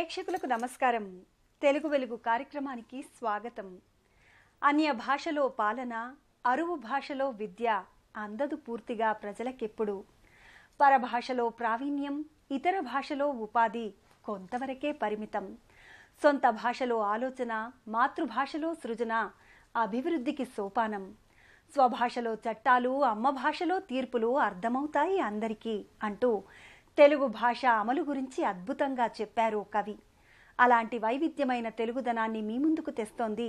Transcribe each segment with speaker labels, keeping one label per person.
Speaker 1: ప్రేక్షకులకు నమస్కారం. తెలుగు వెలుగు కార్యక్రమానికి స్వాగతం. అన్య భాషలో పాలన, అరువు భాషలో విద్య అందదు పూర్తిగా ప్రజలకెప్పుడు. పరభాషలో ప్రావీణ్యం, ఇతర భాషలో ఉపాధి కొంతవరకే పరిమితం. సొంత భాషలో ఆలోచన, మాతృభాషలో సృజన అభివృద్ధికి సోపానం. స్వభాషలో చట్టాలు, అమ్మ భాషలో తీర్పులు అర్థమవుతాయి అందరికీ అంటూ తెలుగు భాష అమలు గురించి అద్భుతంగా చెప్పారు కవి. అలాంటి వైవిధ్యమైన తెలుగుదనాన్ని మీ ముందుకు తెస్తోంది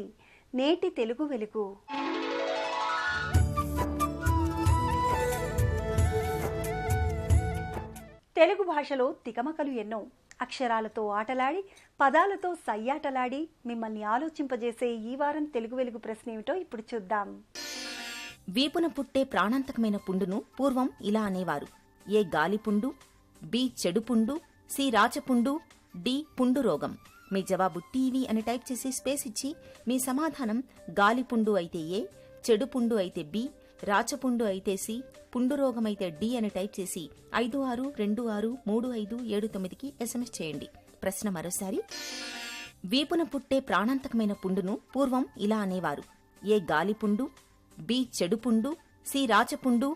Speaker 1: నేటి తెలుగు వెలుగు. తెలుగు భాషలో తికమకలు ఎన్నో. అక్షరాలతో ఆటలాడి, పదాలతో సయ్యాటలాడి మిమ్మల్ని ఆలోచింపజేసే ఈ వారం తెలుగు వెలుగు ప్రశ్న ఏమిటో ఇప్పుడు చూద్దాం.
Speaker 2: వీపున పుట్టే ప్రాణాంతకమైన పుండును పూర్వం ఇలా అనేవారు: ఏ గాలిపుండు, బి చెడుపుండు, సి రాచపుండు, డి పుండు రోగం. మీ జవాబు టీవీ అని టైప్ చేసి స్పేస్ ఇచ్చి మీ సమాధానం గాలిపుండు అయితే ఏ, చెడుపుండు అయితే బి, రాచపుండు అయితే సి, పుండు రోగం అయితే డి అని టైప్ చేసి 56263579కి ఎస్ఎంఎస్ చేయండి. ప్రశ్న మరోసారి: వీపున పుట్టే ప్రాణాంతకమైన పుండును పూర్వం ఇలా అనేవారు: ఏ గాలిపుండు, బి చెడుపుండు, సి రాచపుండు,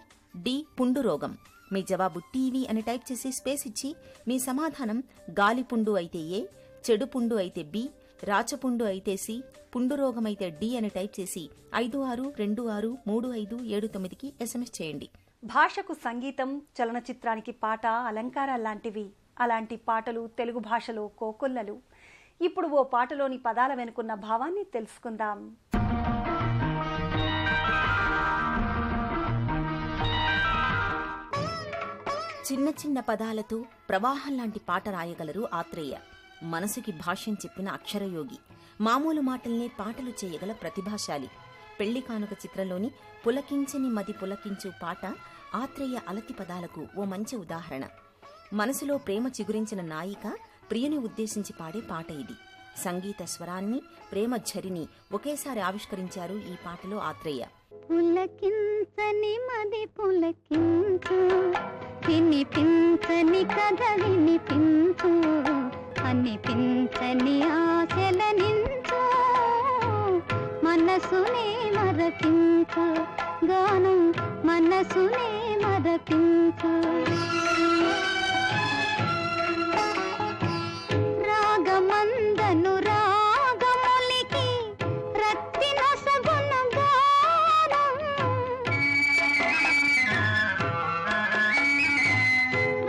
Speaker 2: డి పుండు రోగం. మీ జవాబు టీవీ అని టైప్ చేసి స్పేస్ ఇచ్చి మీ సమాధానం గాలిపుండు అయితే ఏ, చెడుపుండు అయితే బి, రాచపుండు అయితే సి, పుండు రోగం అయితే డి అని టైప్ చేసి 56263579కి ఎస్ఎంఎస్ చేయండి.
Speaker 1: భాషకు సంగీతం, చలనచిత్రానికి పాట అలంకారాల్లాంటివి. అలాంటి పాటలు తెలుగు భాషలో కోకొల్లలు. ఇప్పుడు ఓ పాటలోని పదాల వెనుకున్న భావాన్ని తెలుసుకుందాం.
Speaker 2: చిన్న చిన్న పదాలతో ప్రవాహంలాంటి పాట రాయగలరు ఆత్రేయ. మనసుకి భాష్యం చెప్పిన అక్షరయోగి. మామూలు మాటల్నే పాటలు చేయగల ప్రతిభాశాలి. పెళ్లి కానుక చిత్రంలోని పులకించని మది పులకించు పాట ఆత్రేయ అలతి పదాలకు ఓ మంచి ఉదాహరణ. మనసులో ప్రేమ చిగురించిన నాయిక ప్రియుని ఉద్దేశించి పాడే పాట ఇది. సంగీత స్వరాన్ని, ప్రేమ ఝరిని ఒకేసారి ఆవిష్కరించారు ఈ పాటలో ఆత్రేయ.
Speaker 3: పులకించని మది పులకించు, వినిపించని కథ వినిపించు, అనిపించని ఆశలనించు, మనసునే మరపించు, గానం మనసునే మరపించు. రాగమందను రాగములికి రత్తిన సగును గానం,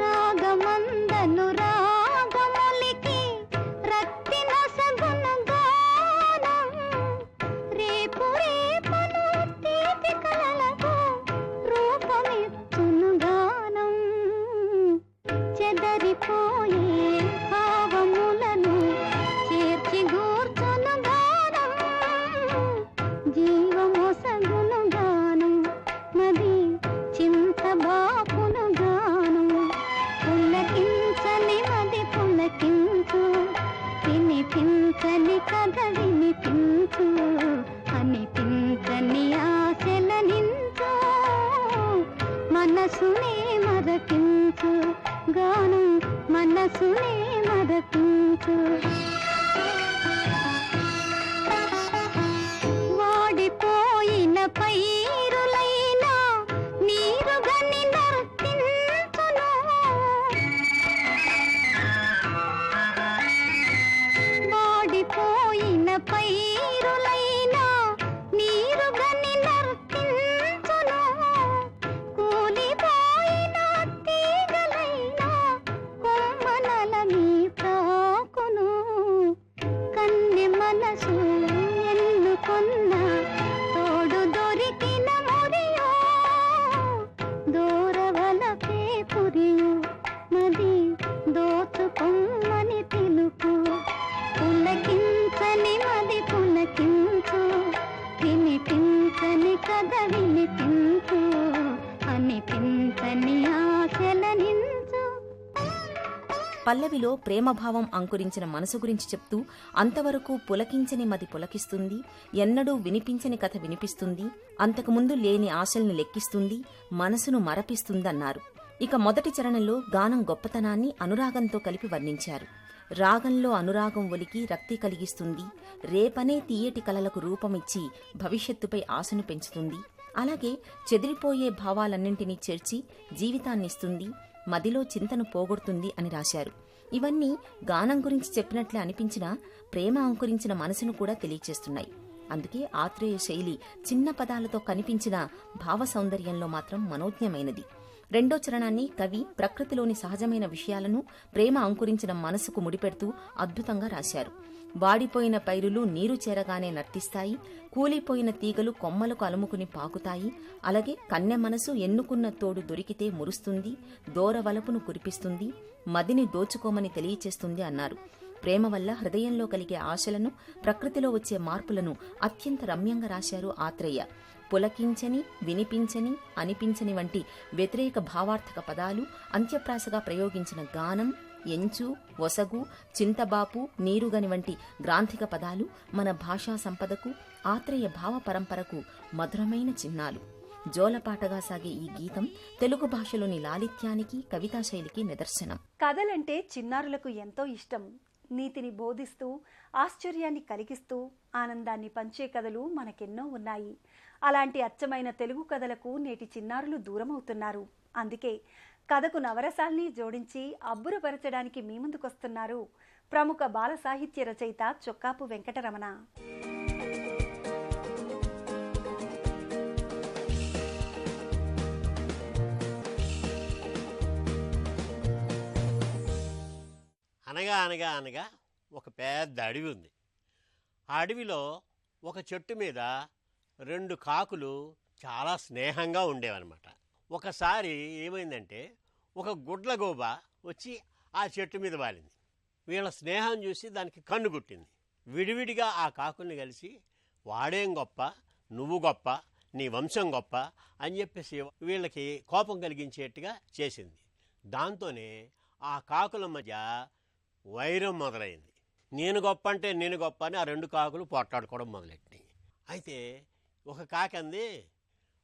Speaker 3: రాగమందను రాగములికి రత్తిన సగును గానం, రేపు రేపను తీపి కలలకు రూపమిచ్చును గానం. చెదరిపోయే భావములను చేర్చి గూర్చును గానం, జీవమొసగును గానం, మది చింత బాపును గానం. పులకించని మది పులకించు, వినిపించని కథ వినిపించు, అనిపించని ఆశలనించు, మనసునే మరపించు, గానం మనసునే మరపించు. వాడిపోయిన పైరులైనా నీరుగని నర్తించును, వాడిపోయిన పైరులైనా నీరుగని నర్తించును, కూలిపోయిన తీగలైనా కొమ్మనలని తాకును, కన్నె మనసు ఎన్నుకున్న తోడు దొరికిన మురియో, దూరవలపే పురియు, మది దోచుకొమ్మని తెలుపు. పులకించని మది పులకించు, వినిపించని కథ వినిపించు, అనిపించని ఆశలనించు.
Speaker 2: పల్లవిలో ప్రేమభావం అంకురించిన మనసు గురించి చెప్తూ అంతవరకు పులకించని మది పులకిస్తుంది, ఎన్నడూ వినిపించని కథ వినిపిస్తుంది, అంతకుముందు లేని ఆశల్ని లెక్కిస్తుంది, మనసును మరపిస్తుందన్నారు. ఇక మొదటి చరణంలో గానం గొప్పతనాన్ని అనురాగంతో కలిపి వర్ణించారు. రాగంలో అనురాగం ఒలికి రక్తి కలిగిస్తుంది, రేపనే తీయటి కలలకు రూపమిచ్చి భవిష్యత్తుపై ఆశను పెంచుతుంది, అలాగే చెదిరిపోయే భావాలన్నింటినీ చేర్చి జీవితాన్నిస్తుంది, మదిలో చింతను పోగొడుతుంది అని రాశారు. ఇవన్నీ గానం గురించి చెప్పినట్లే అనిపించినా ప్రేమ అంకురించిన మనసును కూడా తెలియచేస్తున్నాయి. అందుకే ఆత్రేయ శైలి చిన్న పదాలతో కనిపించిన భావ సౌందర్యంలో మాత్రం మనోజ్ఞమైనది. రెండో చరణాన్ని కవి ప్రకృతిలోని సహజమైన విషయాలను ప్రేమ అంకురించిన మనసుకు ముడిపెడుతూ అద్భుతంగా రాశారు. వాడిపోయిన పైరులు నీరు చేరగానే నర్తిస్తాయి, కూలిపోయిన తీగలు కొమ్మలకు అలుముకుని పాకుతాయి, అలాగే కన్నె మనసు ఎన్నుకున్న తోడు దొరికితే మురుస్తుంది, దూరవలపును కురిపిస్తుంది, మదిని దోచుకోమని తెలియచేస్తుంది అన్నారు. ప్రేమ వల్ల హృదయంలో కలిగే ఆశలను, ప్రకృతిలో వచ్చే మార్పులను అత్యంత రమ్యంగా రాశారు ఆత్రేయ. పులకించని, వినిపించని, అనిపించని వంటి వ్యతిరేక భావార్థక పదాలు అంత్యప్రాసగా ప్రయోగించిన గానం, ఎంచు, ఒసగు, చింతబాపు, నీరుగని వంటి గ్రాంథిక పదాలు మన భాషా సంపదకు, ఆత్రేయ భావ పరంపరకు మధురమైన చిహ్నాలు. జోలపాటగా సాగే ఈ గీతం తెలుగు భాషలోని లాలిత్యానికి, కవితాశైలికి నిదర్శనం.
Speaker 1: కథలంటే చిన్నారులకు ఎంతో ఇష్టం. నీతిని బోధిస్తూ, ఆశ్చర్యాన్ని కలిగిస్తూ, ఆనందాన్ని పంచే కథలు మనకెన్నో ఉన్నాయి. అలాంటి అచ్చమైన తెలుగు కథలకు నేటి చిన్నారులు దూరమవుతున్నారు. అందుకే కథకు నవరసాల్ని జోడించి అబ్బురపరచడానికి మీ ముందుకొస్తున్నారు ప్రముఖ బాల సాహిత్య రచయిత చొక్కాపు వెంకటరమణ.
Speaker 4: అనగా అనగా అనగా ఒక పెద్ద అడవి ఉంది. ఆ అడవిలో ఒక చెట్టు మీద 2 కాకులు చాలా స్నేహంగా ఉండేవన్నమాట. ఒకసారి ఏమైందంటే ఒక గుడ్లగూబ వచ్చి ఆ చెట్టు మీద వాలింది. వీళ్ళ స్నేహం చూసి దానికి కన్ను గుట్టింది. విడివిడిగా ఆ కాకుల్ని కలిసి వాడేం గొప్ప, నువ్వు గొప్ప, నీ వంశం గొప్ప అని చెప్పేసి వీళ్ళకి కోపం కలిగించేట్టుగా చేసింది. దాంతోనే ఆ కాకుల మధ్య వైరం మొదలైంది. నేను గొప్ప అంటే నేను గొప్ప అని ఆ 2 కాకులు పోట్లాడుకోవడం మొదలెట్టినాయి. అయితే ఒక కాకి అంది,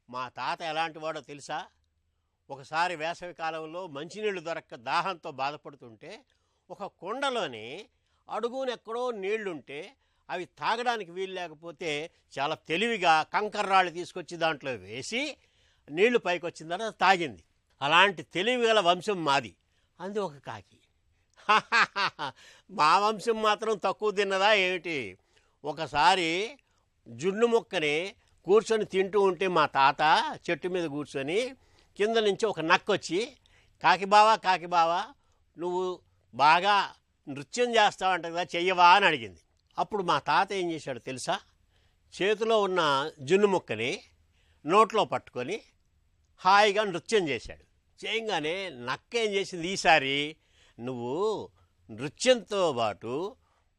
Speaker 4: మా తాత ఎలాంటి వాడో తెలుసా? ఒకసారి వేసవి కాలంలో మంచినీళ్లు దొరక్క దాహంతో బాధపడుతుంటే ఒక కుండలోని అడుగునెక్కడో నీళ్లుంటే అవి తాగడానికి వీలు లేకపోతే చాలా తెలివిగా కంకర్రాళ్ళు తీసుకొచ్చి దాంట్లో వేసి నీళ్లు పైకి వచ్చిన తర్వాత తాగింది. అలాంటి తెలివి గల వంశం మాది అంది ఒక కాకి. మా వంశం మాత్రం తక్కువ తిన్నదా ఏమిటి? ఒకసారి జున్ను ముక్కని కూర్చొని తింటూ ఉంటే మా తాత చెట్టు మీద కూర్చొని కింద నుంచి ఒక నక్కొచ్చి, కాకి బావా నువ్వు బాగా నృత్యం చేస్తావంట కదా, చెయ్యవా అని అడిగింది. అప్పుడు మా తాత ఏం చేశాడు తెలుసా? చేతిలో ఉన్న జున్ను ముక్కని నోట్లో పట్టుకొని హాయిగా నృత్యం చేశాడు. చేయగానే నక్క ఏం చేసింది, ఈసారి నువ్వు నృత్యంతో పాటు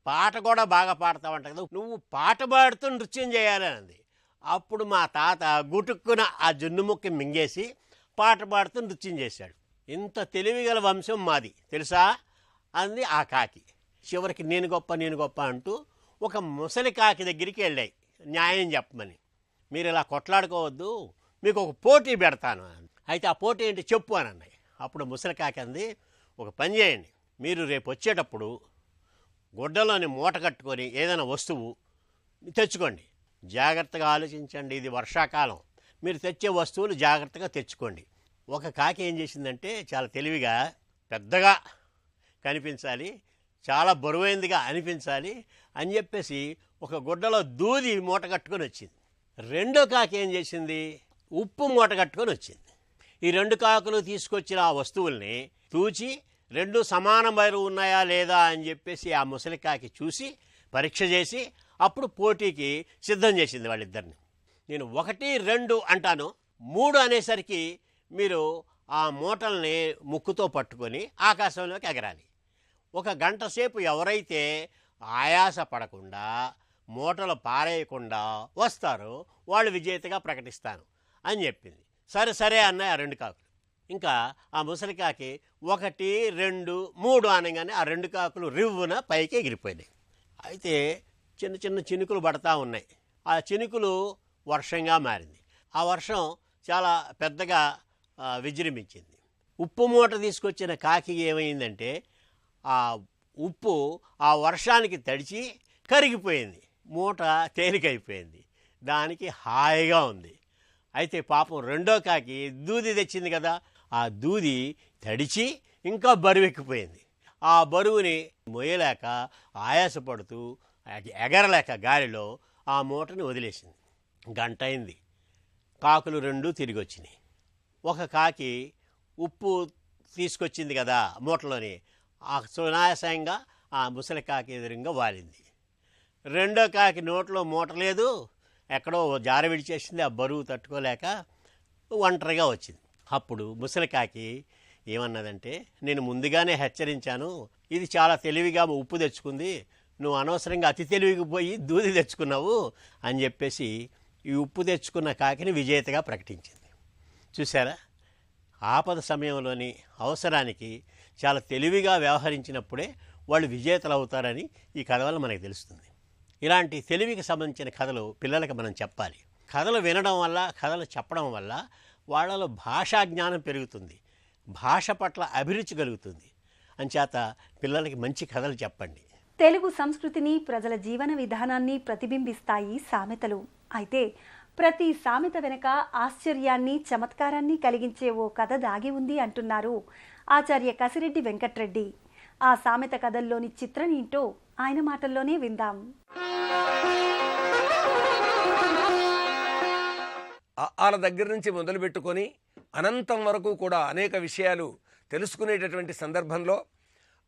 Speaker 4: పాట కూడా బాగా పాడతావంట కదా, నువ్వు పాట పాడుతూ నృత్యం చేయాలి అంది. అప్పుడు మా తాత గుటుక్కున ఆ జున్ను ముక్క మింగేసి పాట పాడుతూ నృత్యం చేశాడు. ఇంత తెలివిగల వంశం మాది తెలుసా అంది ఆ కాకి. చివరికి నేను గొప్ప అంటూ ఒక ముసలి కాకి దగ్గరికి వెళ్ళాయి న్యాయం చెప్పమని. మీరు ఇలా కొట్లాడుకోవద్దు, మీకు ఒక పోటీ పెడతాను. అయితే ఆ పోటీ ఏంటి చెప్పు అని అన్నాయి. అప్పుడు ముసలి కాకి అంది, ఒక పని చేయండి, మీరు రేపు వచ్చేటప్పుడు గుడ్డలోని మూట కట్టుకొని ఏదైనా వస్తువు తెచ్చుకోండి. జాగ్రత్తగా ఆలోచించండి, ఇది వర్షాకాలం, మీరు తెచ్చే వస్తువులు జాగ్రత్తగా తెచ్చుకోండి. ఒక కాకి ఏం చేసిందంటే చాలా తెలివిగా పెద్దగా కనిపించాలి, చాలా బరువైందిగా అనిపించాలి అని చెప్పేసి ఒక గుడ్డలో దూది మూట కట్టుకొని వచ్చింది. రెండో కాకి ఏం చేసింది, ఉప్పు మూట కట్టుకొని వచ్చింది. ఈ 2 కాకులు తీసుకొచ్చిన ఆ వస్తువుల్ని తూచి 2 సమాన బరువు ఉన్నాయా లేదా అని చెప్పేసి ఆ ముసలి కాకి చూసి పరీక్ష చేసి అప్పుడు పోటీకి సిద్ధం చేసింది వాళ్ళిద్దరిని. నేను 1, 2 అంటాను, 3 అనేసరికి మీరు ఆ మూటల్ని ముక్కుతో పట్టుకొని ఆకాశంలోకి ఎగరాలి. 1 గంట సేపు ఎవరైతే ఆయాస పడకుండా మూటలు పారేయకుండా వస్తారో వాళ్ళు విజేతగా ప్రకటిస్తాను అని చెప్పింది. సరే అన్నాయి ఆ 2 కాకులు. ఇంకా ఆ ముసలి కాకి 1, 2, 3 అనగానే ఆ 2 కాకులు రివ్వున పైకి ఎగిరిపోయినాయి. అయితే చిన్న చిన్న చినుకులు పడతా ఉన్నాయి. ఆ చినుకులు వర్షంగా మారింది. ఆ వర్షం చాలా పెద్దగా విజృంభించింది. ఉప్పు మూట తీసుకొచ్చిన కాకి ఏమైందంటే ఆ ఉప్పు ఆ వర్షానికి తడిచి కరిగిపోయింది, మూట తేలికైపోయింది, దానికి హాయిగా ఉంది. అయితే పాపం రెండో కాకి దూది తెచ్చింది కదా, ఆ దూది తడిచి ఇంకా బరువెక్కిపోయింది. ఆ బరువుని మోయలేక ఆయాసపడుతూ ఎగరలేక గాలిలో ఆ మూటని వదిలేసింది. గంట అయింది, కాకులు రెండూ తిరిగి వచ్చినాయి. ఒక కాకి ఉప్పు తీసుకొచ్చింది కదా మూటలోని, ఆ సునాయాసంగా ఆ ముసలి కాకి ఎదురుగా వాలింది. రెండో కాకి నోట్లో మూట లేదు, ఎక్కడో జార విడిచేసింది, ఆ బరువు తట్టుకోలేక ఒంటరిగా వచ్చింది. అప్పుడు ముసలి కాకి ఏమన్నదంటే, నేను ముందుగానే హెచ్చరించాను, ఇది చాలా తెలివిగా ఉప్పు తెచ్చుకుంది, నువ్వు అనవసరంగా అతి తెలివికి పోయి దూది తెచ్చుకున్నావు అని చెప్పేసి ఈ ఉప్పు తెచ్చుకున్న కాకిని విజేతగా ప్రకటించింది. చూసారా, ఆపద సమయంలోని అవసరానికి చాలా తెలివిగా వ్యవహరించినప్పుడే వాళ్ళు విజేతలు అవుతారని ఈ కథ వల్ల మనకు తెలుస్తుంది. ఇలాంటి తెలివికి సంబంధించిన కథలు పిల్లలకు మనం చెప్పాలి. కథలు వినడం వల్ల, కథలు చెప్పడం వల్ల వాళ్ళలో భాషా జ్ఞానం పెరుగుతుంది, భాష పట్ల అభిరుచి కలుగుతుంది. అంచేత పిల్లలకి మంచి కథలు చెప్పండి.
Speaker 1: తెలుగు సంస్కృతిని, ప్రజల జీవన విధానాన్ని ప్రతిబింబిస్తాయి సామెతలు. అయితే ప్రతి సామెత వెనుక ఆశ్చర్యాన్ని, చమత్కారాన్ని కలిగించే ఓ కథ దాగి ఉంది అంటున్నారు ఆచార్య కసిరెడ్డి వెంకట్రెడ్డి. ఆ సామెత కథల్లోని చిత్రమేంటో ఆయన మాటల్లోనే విందాం.
Speaker 5: వాళ్ళ దగ్గర నుంచి మొదలుపెట్టుకొని అనంతం వరకు కూడా అనేక విషయాలు తెలుసుకునేటటువంటి సందర్భంలో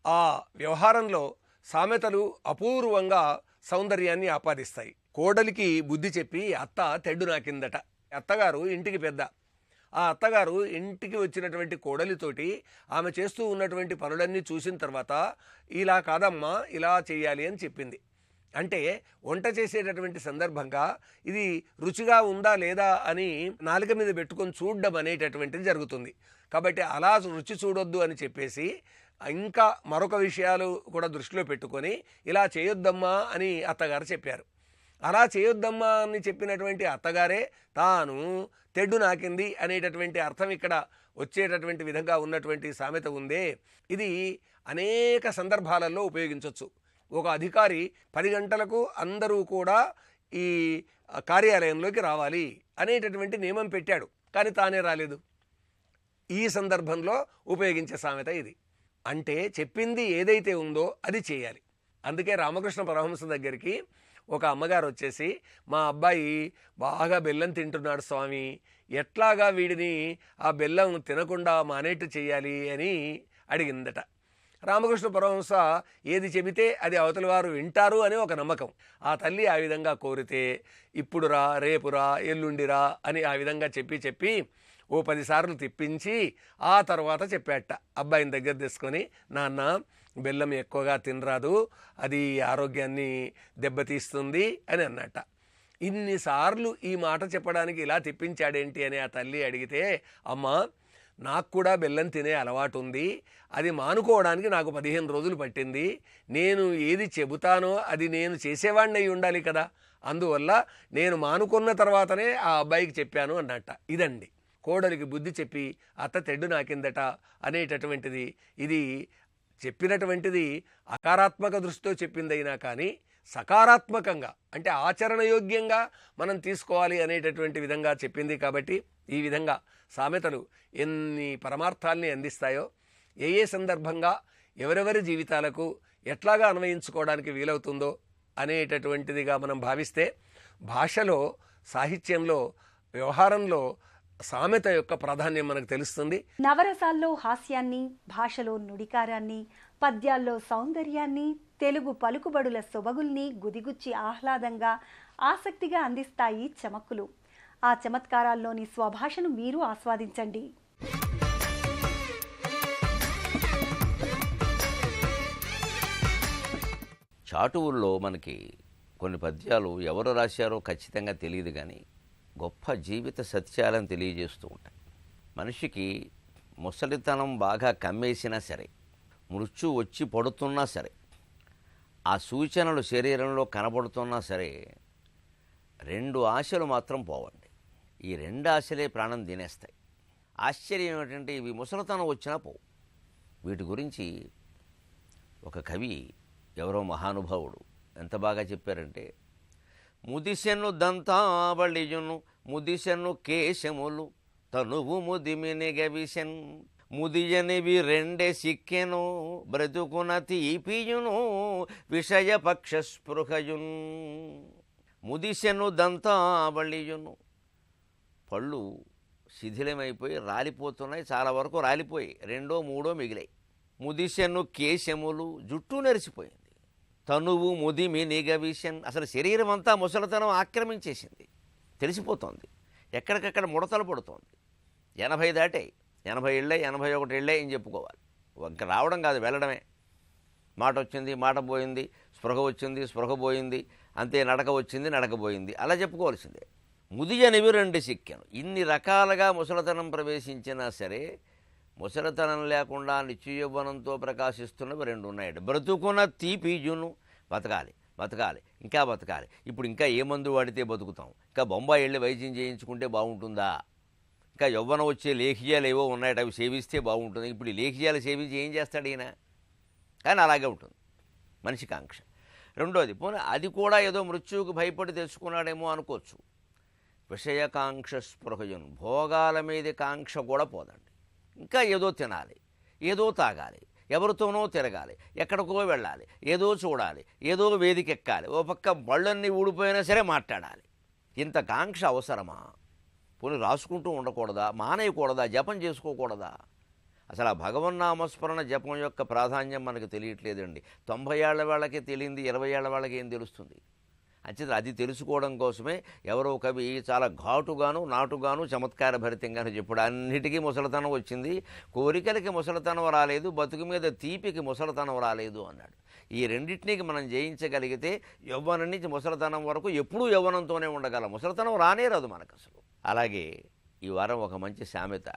Speaker 5: ఆ వ్యవహారంలో సామెతలు అపూర్వంగా సౌందర్యాన్ని ఆపాదిస్తాయి. కోడలికి బుద్ధి చెప్పి అత్త తెడ్డు నాకిందట. అత్తగారు ఇంటికి పెద్ద. ఆ అత్తగారు ఇంటికి వచ్చినటువంటి కోడలితోటి ఆమె చేస్తూ ఉన్నటువంటి పనులన్నీ చూసిన తర్వాత ఇలా కాదమ్మా ఇలా చేయాలి అని చెప్పింది. అంటే వంట చేసేటటువంటి సందర్భంగా ఇది రుచిగా ఉందా లేదా అని నాలుక మీద పెట్టుకొని చూడడం అనేటటువంటిది జరుగుతుంది. కాబట్టి అలా రుచి చూడొద్దు అని చెప్పేసి ఇంకా మరొక విషయాలు కూడా దృష్టిలో పెట్టుకొని ఇలా చేయొద్దమ్మా అని అత్తగారు చెప్పారు. అలా చేయొద్దమ్మా అని చెప్పినటువంటి అత్తగారే తాను తెడ్డు నాకింది అనేటటువంటి అర్థం ఇక్కడ వచ్చేటటువంటి విధంగా ఉన్నటువంటి సామెత ఉందే, ఇది అనేక సందర్భాలలో ఉపయోగించవచ్చు. ఒక అధికారి 10 గంటలకు అందరూ కూడా ఈ కార్యాలయంలోకి రావాలి అనేటటువంటి నియమం పెట్టాడు, కానీ తానే రాలేదు. ఈ సందర్భంలో ఉపయోగించే సామెత ఇది. అంటే చెప్పింది ఏదైతే ఉందో అది చేయాలి. అందుకే రామకృష్ణ పరమహంస దగ్గరికి ఒక అమ్మగారు వచ్చేసి, మా అబ్బాయి బాగా బెల్లం తింటున్నాడు స్వామి, ఎట్లాగా వీడిని ఆ బెల్లం తినకుండా మానేట్టు చేయాలి అని అడిగిందట. రామకృష్ణ పరమహంస ఏది చెబితే అది అవతల వారు వింటారు అని ఒక నమ్మకం. ఆ తల్లి ఆ విధంగా కోరితే ఇప్పుడురా, రేపురా, ఎల్లుండిరా అని ఆ విధంగా చెప్పి ఓ 10 సార్లు తిప్పించి ఆ తర్వాత చెప్పాట. అబ్బాయిని దగ్గర తీసుకొని, నాన్న బెల్లం ఎక్కువగా తినరాదు, అది ఆరోగ్యాన్ని దెబ్బతీస్తుంది అని అన్నట్ట. ఇన్నిసార్లు ఈ మాట చెప్పడానికి ఇలా తిప్పించాడేంటి అని ఆ తల్లి అడిగితే, అమ్మ నాకు కూడా బెల్లం తినే అలవాటు ఉంది, అది మానుకోవడానికి నాకు 15 రోజులు పట్టింది, నేను ఏది చెబుతానో అది నేను చేసేవాడిని అయి ఉండాలి కదా, అందువల్ల నేను మానుకున్న తర్వాతనే ఆ అబ్బాయికి చెప్పాను అన్నట్ట. ఇదండి కోడలికి బుద్ధి చెప్పి అత్త తెడ్డు నాకిందట అనేటటువంటిది. ఇది చెప్పినటువంటిది అకారాత్మక దృష్టితో చెప్పిందైనా కానీ సకారాత్మకంగా అంటే ఆచరణయోగ్యంగా మనం తీసుకోవాలి అనేటటువంటి విధంగా చెప్పింది. కాబట్టి ఈ విధంగా సామెతలు ఎన్ని పరమార్థాల్ని అందిస్తాయో, ఏ సందర్భంగా ఎవరెవరి జీవితాలకు ఎట్లాగా అన్వయించుకోవడానికి వీలవుతుందో అనేటటువంటిదిగా మనం భావిస్తే భాషలో, సాహిత్యంలో, వ్యవహారంలో సామెత యొక్క ప్రాధాన్యం మనకు తెలుస్తుంది.
Speaker 1: నవరసాల్లో హాస్యాన్ని, భాషలో నుడికారాన్ని, పద్యాల్లో సౌందర్యాన్ని, తెలుగు పలుకుబడుల సొబగుల్ని గుదిగుచ్చి ఆహ్లాదంగా, ఆసక్తిగా అందిస్తాయి చమక్కులు. ఆ చమత్కారాల్లోని స్వభాషను మీరు ఆస్వాదించండి.
Speaker 6: చాటువుల్లో మనకి కొన్ని పద్యాలు ఎవరు రాశారో ఖచ్చితంగా తెలియదు, కానీ గొప్ప జీవిత సత్యాలను తెలియజేస్తూ ఉంటాయి. మనిషికి ముసలితనం బాగా కమ్మేసినా సరే, మృత్యు వచ్చి పడుతున్నా సరే, ఆ సూచనలు శరీరంలో కనబడుతున్నా సరే, 2 ఆశలు మాత్రం పోవండి. ఈ 2 ఆశలే ప్రాణం తినేస్తాయి. ఆశ్చర్యం ఏమిటంటే ఇవి ముసలితనం వచ్చినా పోవు. వీటి గురించి ఒక కవి ఎవరో మహానుభావుడు ఎంత బాగా చెప్పారంటే, ముదిసెను దంతావళియును ముదిసెను కేశములు తనువు ముదిమినిగవిసెన్ ముదియనివి రెండే సిక్కెను బ్రతుకున తీపియును విషయ పక్ష స్పృహయున్. ముదిసెను దంతావళియును, పళ్ళు శిథిలమైపోయి రాలిపోతున్నాయి, చాలా వరకు రాలిపోయి రెండో మూడో మిగిలాయి. ముదిసెను కేశములు, జుట్టు నెరిసిపోయింది. తనువు ముదిమి నిగవిషన్, అసలు శరీరం అంతా ముసలితనం ఆక్రమించేసింది, తెలిసిపోతోంది, ఎక్కడికక్కడ ముడతలు పడుతోంది. 80 దాటాయి, 80 ఏళ్ళే 81 ఏళ్ళే అని చెప్పుకోవాలి. ఇంకా రావడం కాదు, వెళ్ళడమే. మాట వచ్చింది, మాట పోయింది, స్పృహ వచ్చింది, స్పృహ పోయింది, అంతే. నడక వచ్చింది, నడక పోయింది, అలా చెప్పుకోవాల్సిందే. ముదియనివి రెండు సిక్కెను. ఇన్ని రకాలుగా ముసలితనం ప్రవేశించినా సరే ముసలితనం లేకుండా నిత్య యవ్వనంతో ప్రకాశిస్తున్నవి రెండు ఉన్నాయండి. బ్రతుకున తీపిజును, బతకాలి బతకాలి ఇంకా బతకాలి. ఇప్పుడు ఇంకా ఏ మందు వాడితే బతుకుతాం? ఇంకా బొంబాయి వెళ్ళి వైద్యం చేయించుకుంటే బాగుంటుందా? ఇంకా యవ్వనం వచ్చే లేఖియాలు ఏవో ఉన్నాయట, అవి సేవిస్తే బాగుంటుంది. ఇప్పుడు ఈ లేఖియాలు సేవించి ఏం చేస్తాడు ఈయన? కానీ అలాగే ఉంటుంది మనిషి కాంక్ష. రెండోది, పోనీ అది కూడా ఏదో మృత్యువుకు భయపడి తెచ్చుకున్నాడేమో అనుకోవచ్చు. విషయకాంక్ష స్పృహయును, భోగాల మీద కాంక్ష కూడా పోదండి. ఇంకా ఏదో తినాలి, ఏదో తాగాలి, ఎవరితోనో తిరగాలి, ఎక్కడికో వెళ్ళాలి, ఏదో చూడాలి, ఏదో వేదిక ఎక్కాలి, ఓ పక్క బళ్ళన్నీ ఊడిపోయినా సరే మాట్లాడాలి. ఇంత కాంక్ష అవసరమా? పోనీ రాసుకుంటూ ఉండకూడదా? మానేయకూడదా? జపం చేసుకోకూడదా? అసలు ఆ భగవన్నామస్మరణ జపం యొక్క ప్రాధాన్యం మనకు తెలియట్లేదండి. 90 ఏళ్ల వాళ్ళకి తెలియంది 20 ఏళ్ల వాళ్ళకి ఏం తెలుస్తుంది? అంచేత అది తెలుసుకోవడం కోసమే ఎవరో కవి చాలా ఘాటుగాను నాటుగాను చమత్కార భరితంగాను చెప్పాడు. అన్నిటికీ ముసలితనం వచ్చింది, కోరికలకి ముసలితనం రాలేదు, బతుకు మీద తీపికి ముసలితనం రాలేదు అన్నాడు. ఈ రెండింటినీ మనం జయించగలిగితే యవ్వనం నుంచి ముసలితనం వరకు ఎప్పుడూ యవ్వనంతోనే ఉండగలం. ముసలితనం రానే రాదు మనకు అసలు. అలాగే ఈ వారం ఒక మంచి సామెత,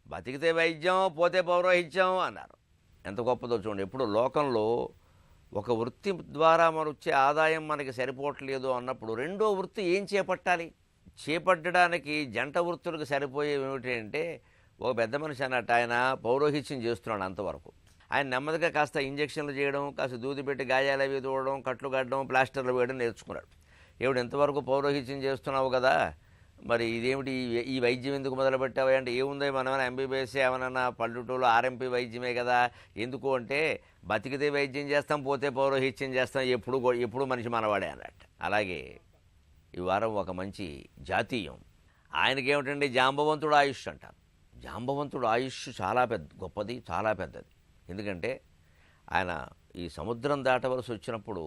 Speaker 6: బతికితే వైద్యం పోతే పౌరోహిత్యం అన్నారు. ఎంత గొప్పదో చూడండి. ఎప్పుడు లోకంలో ఒక వృత్తి ద్వారా మన వచ్చే ఆదాయం మనకి సరిపోవట్లేదు అన్నప్పుడు రెండో వృత్తి ఏం చేపట్టాలి? చేపట్టడానికి జంట వృత్తులకు సరిపోయేవి ఏమిటి అంటే, ఒక పెద్ద మనిషి అన్నట్టు ఆయన పౌరోహిత్యం చేస్తున్నాడు. అంతవరకు ఆయన నెమ్మదిగా కాస్త ఇంజక్షన్లు చేయడం, కాస్త దూది పెట్టి గాయాలు అవి తోడడం, కట్లు కట్టడం, ప్లాస్టర్లు వేయడం నేర్చుకున్నాడు. ఏమిటి ఎంతవరకు పౌరోహిత్యం చేస్తున్నావు కదా, మరి ఇదేమిటి ఈ వైద్యం ఎందుకు మొదలుపెట్టావు అంటే, ఏముందో మనమైనా ఎంబీబీఎస్ ఏమన్నా పల్లెటూరులో ఆర్ఎంపీ వైద్యమే కదా. ఎందుకు అంటే, బతికితే వైద్యం చేస్తాం, పోతే పౌరోహిత్యం చేస్తాం, ఎప్పుడు మనిషి మనవాడే అన్నట్టు. అలాగే ఈ వారం ఒక మంచి జాతీయం, ఆయనకేమిటండి జాంబవంతుడు ఆయుష్ అంటారు. జాంబవంతుడు ఆయుష్ చాలా గొప్పది, చాలా పెద్దది. ఎందుకంటే ఆయన ఈ సముద్రం దాటవలసి వచ్చినప్పుడు,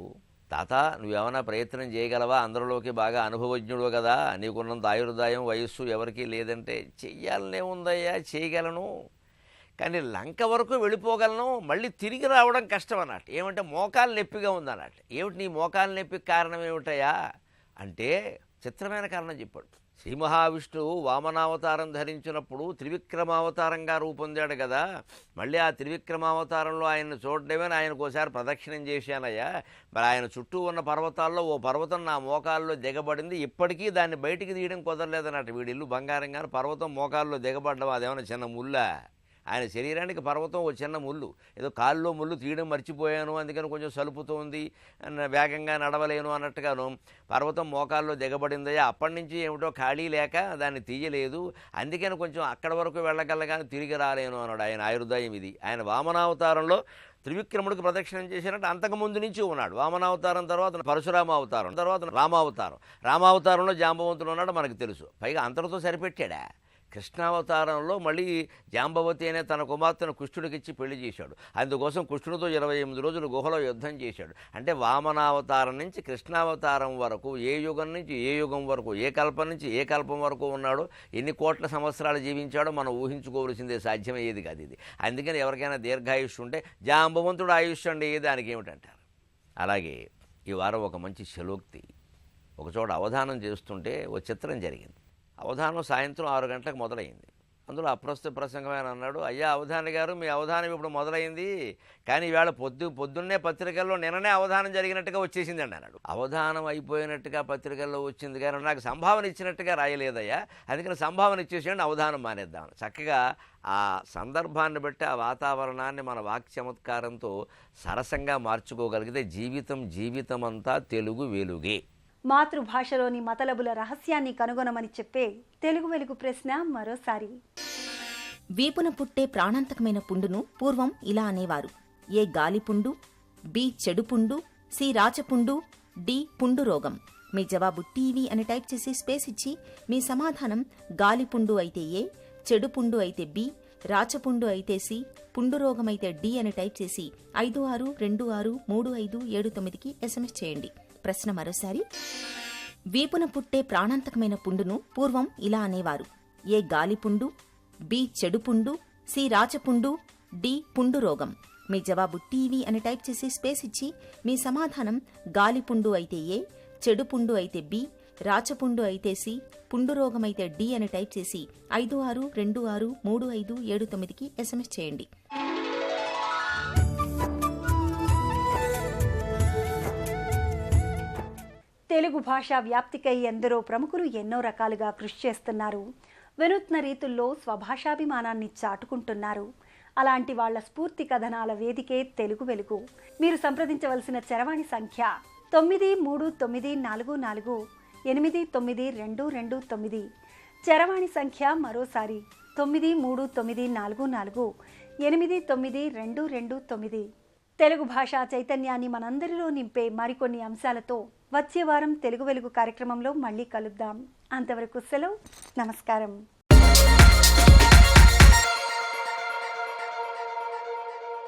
Speaker 6: తాత నువ్వేమైనా ప్రయత్నం చేయగలవా, అందరిలోకి బాగా అనుభవజ్ఞుడు కదా, నీకున్నంత ఆయుర్దాయం వయస్సు ఎవరికీ లేదంటే, చెయ్యాలనే ఉందయ్యా, చేయగలను, కానీ లంక వరకు వెళ్ళిపోగలను, మళ్ళీ తిరిగి రావడం కష్టం అన్నట్టు. ఏమంటే మోకాలు నొప్పిగా ఉందన్నట్టు. ఏమిటి నీ మోకాలు నొప్పికి కారణం ఏమిటయా అంటే, చిత్రమైన కారణం చెప్పాడు. శ్రీ మహావిష్ణువు వామనావతారం ధరించినప్పుడు త్రివిక్రమావతారంగా రూపొందాడు కదా, మళ్ళీ ఆ త్రివిక్రమావతారంలో ఆయన్ని చూడడమే ఆయనకోసారి ప్రదక్షిణం చేశానయ్యా. మరి ఆయన చుట్టూ ఉన్న పర్వతాల్లో ఓ పర్వతం నా మోకాల్లో దిగబడింది, ఇప్పటికీ దాన్ని బయటికి తీయడం కుదరలేదన్నట్టు. వీడి ఇల్లు బంగారంగానే పర్వతం మోకాల్లో దిగబడ్డం అదేమన్నా చిన్న ముళ్ళా? ఆయన శరీరానికి పర్వతం ఓ చిన్న ముళ్ళు, ఏదో కాల్లో ముళ్ళు తీయడం మర్చిపోయాను అందుకని కొంచెం సలుపుతోంది, వేగంగా నడవలేను అన్నట్టుగాను పర్వతం మోకాల్లో దిగబడిందయ్యా. అప్పటి నుంచి ఏమిటో ఖాళీ లేక దాన్ని తీయలేదు, అందుకని కొంచెం అక్కడి వరకు వెళ్ళగలగానే తిరిగి రాలేను అన్నాడు. ఆయన ఆయుర్దాయం ఇది. ఆయన వామనావతారంలో త్రివిక్రముడికి ప్రదక్షిణం చేసినట్టు అంతకుముందు నుంచి ఉన్నాడు. వామనావతారం తర్వాత పరశురామ అవతారం, తర్వాత రామావతారం. రామావతారంలో జాంబవంతుడు ఉన్నాడు మనకు తెలుసు. పైగా అంతటితో సరిపెట్టాడా? కృష్ణావతారంలో మళ్ళీ జాంబవతి అనే తన కుమార్తెను కృష్ణుడికిచ్చి పెళ్లి చేశాడు. అందుకోసం కృష్ణుడితో 28 రోజులు గుహలో యుద్ధం చేశాడు. అంటే వామనావతారం నుంచి కృష్ణావతారం వరకు ఏ యుగం నుంచి ఏ యుగం వరకు, ఏ కల్పం నుంచి ఏ కల్పం వరకు ఉన్నాడో, ఎన్ని కోట్ల సంవత్సరాలు జీవించాడో మనం ఊహించుకోవలసిందే, సాధ్యమయ్యేది కాదు ఇది. అందుకని ఎవరికైనా దీర్ఘాయుష్ ఉంటే జాంబవంతుడు ఆయుష్ అండి, దానికి ఏమిటంటారు. అలాగే ఈ వారం ఒక మంచి శలోక్తి. ఒకచోట అవధానం చేస్తుంటే ఓ చిత్రం జరిగింది. అవధానం సాయంత్రం 6 గంటలకు మొదలైంది. అందులో అప్రస్తుత ప్రసంగం ఆయన అన్నాడు, అయ్యా అవధాని గారు, మీ అవధానం ఇప్పుడు మొదలైంది, కానీ ఈవేళ పొద్దున్నే పత్రికల్లో నిన్ననే అవధానం జరిగినట్టుగా వచ్చేసిందండి అన్నాడు. అవధానం అయిపోయినట్టుగా పత్రికల్లో వచ్చింది కానీ నాకు సంభావన ఇచ్చినట్టుగా రాయలేదయ్యా, అందుకని సంభావన ఇచ్చేసేయండి, అవధానం మానేద్దామని. చక్కగా ఆ సందర్భాన్ని బట్టి ఆ వాతావరణాన్ని మన వాక్ చమత్కారంతో సరసంగా మార్చుకోగలిగితే జీవితం అంతా తెలుగు వెలుగే.
Speaker 1: మాతృభాషలోని మతలబుల రహస్యాన్ని కనుగొనమని చెప్పే తెలుగు వెలుగు ప్రశ్న మరోసారి.
Speaker 2: వీపున పుట్టే ప్రాణాంతకమైన పుండును పూర్వం ఇలా అనేవారు: ఏ గాలిపుండు, బి చెడుపుండు, సి రాచపుండు, డి పుండు రోగం. మీ జవాబు టీవీ అని టైప్ చేసి స్పేస్ ఇచ్చి మీ సమాధానం గాలిపుండు అయితే ఏ, చెడుపుండు అయితే బి, రాచపుండు అయితే సి, పుండు రోగం అయితే డి అని టైప్ చేసి 56263579కి SMS చేయండి. ప్రశ్న మరోసారి. వీపున పుట్టే ప్రాణాంతకమైన పుండును పూర్వం ఇలా అనేవారు: ఏ గాలిపుండు, బి చెడుపుండు, సి రాచపుండు, డి పుండు రోగం. మీ జవాబు టీవీ అని టైప్ చేసి స్పేస్ ఇచ్చి మీ సమాధానం గాలిపుండు అయితే ఏ, చెడుపుండు అయితే బి, రాచపుండు అయితే సి, పుండు రోగం అయితే డి అని టైప్ చేసి 56263579కి SMS చేయండి.
Speaker 1: తెలుగు భాష వ్యాప్తికై ఎందరో ప్రముఖులు ఎన్నో రకాలుగా కృషి చేస్తున్నారు. వినూత్న రీతుల్లో స్వభాషాభిమానాన్ని చాటుకుంటున్నారు. అలాంటి వాళ్ల స్ఫూర్తి కథనాల వేదికే తెలుగు వెలుగు. మీరు సంప్రదించవలసిన చరవాణి సంఖ్య 9394489229. చరవాణి సంఖ్య మరోసారి 9394489229. తెలుగు భాషా చైతన్యాన్ని మనందరిలో నింపే మరికొన్ని అంశాలతో వచ్చే వారం తెలుగు వెలుగు కార్యక్రమంలో మళ్ళీ కలుద్దాం. అంతవరకు సెలవు, నమస్కారం.